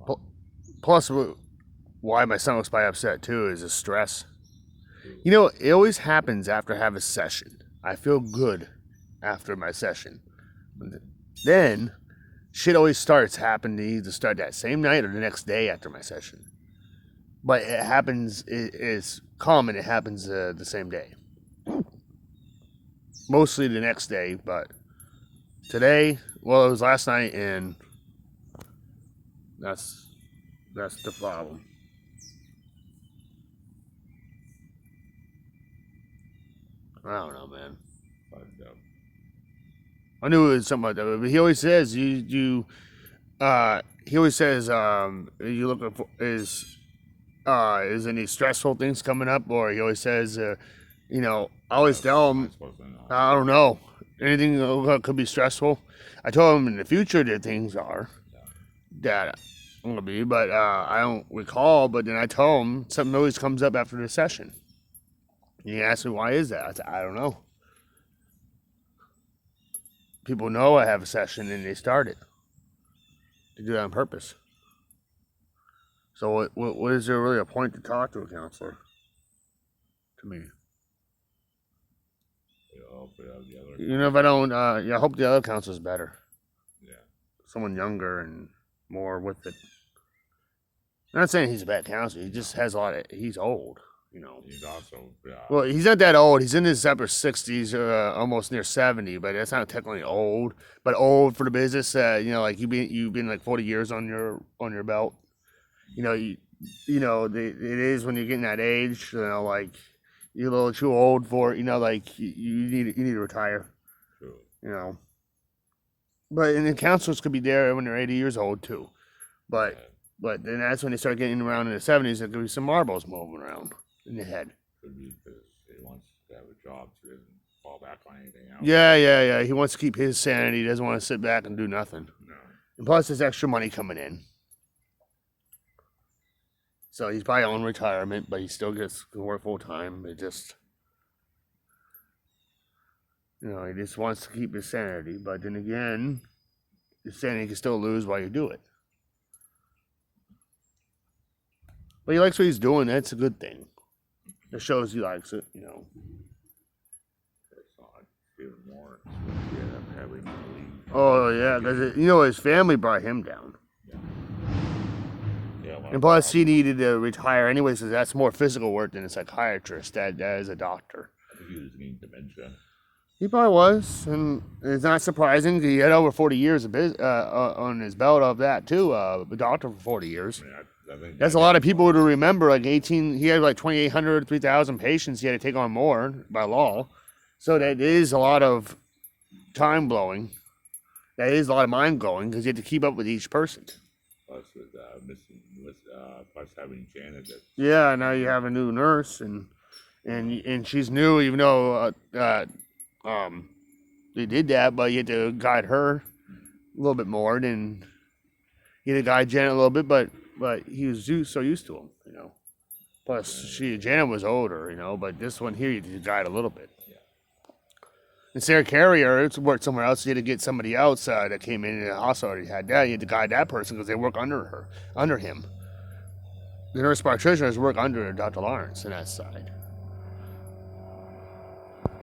Pl- Plus, why my stomach's probably upset too is the stress. You know, it always happens after I have a session. I feel good after my session. Then, shit always starts happening to either start that same night or the next day after my session. But it happens, it is common, it happens the same day. Mostly the next day, but today, well, it was last night, and that's the problem. I don't know, man. But I knew it was something like that, but he always says he always says you looking for is any stressful things coming up, or he always says I always tell am I him supposed to know? I don't know anything could be stressful. I told him in the future that things are that I'm gonna be, but I don't recall. But then I told him something always comes up after the session. And he asked me why is that? I said I don't know. People know I have a session and they start it. They do that on purpose. So what is there really a point to talk to a counselor? To me, Hopefully the other. if I don't, I hope the other counselor's better. Yeah. Someone younger and more with it. I'm not saying he's a bad counselor. He just has a lot of. He's old. He's also. Well, he's not that old. He's in his upper 60s, almost near 70. But that's not technically old. But old for the business. Like you've been like 40 years on your belt. It is when you're getting that age. Like you're a little too old for it. Like you need to retire. True. But and the counselors could be there when they're 80 years old too. But Yeah. but then that's when they start getting around in the 70s. There could be some marbles moving around in the head. Could be because he wants to have a job, so he doesn't fall back on anything else. Yeah. He wants to keep his sanity. He doesn't want to sit back and do nothing. No. And plus, there's extra money coming in. So he's probably on retirement, but he still gets to work full time. It just, he just wants to keep his sanity. But then again, his sanity can still lose while you do it. But he likes what he's doing. That's a good thing. It shows he likes it. That's odd. Even more. He ended up having to leave. Oh yeah, because his family brought him down. Yeah. And plus, he needed to retire anyway, so that's more physical work than a psychiatrist. That is a doctor. I think he was getting dementia. He probably was, and it's not surprising. He had over 40 years of on his belt of that too. A doctor for 40 years. I mean, I think That's a lot of people to remember. Like 18, he had like 2,800, 3,000 patients. He had to take on more by law, so that is a lot of time blowing. That is a lot of mind blowing because you have to keep up with each person. Plus plus having Janet. Yeah, now you have a new nurse, and she's new, even though they did that, but you had to guide her a little bit more than you had to guide Janet a little bit, but he was so used to him, Plus, Janet was older, but this one here you had to guide a little bit. Yeah. And Sarah Carrier worked somewhere else. You had to get somebody else that came in and also already had that. You had to guide that person because they work under him. The nurse practitioners work under Dr. Lawrence on that side.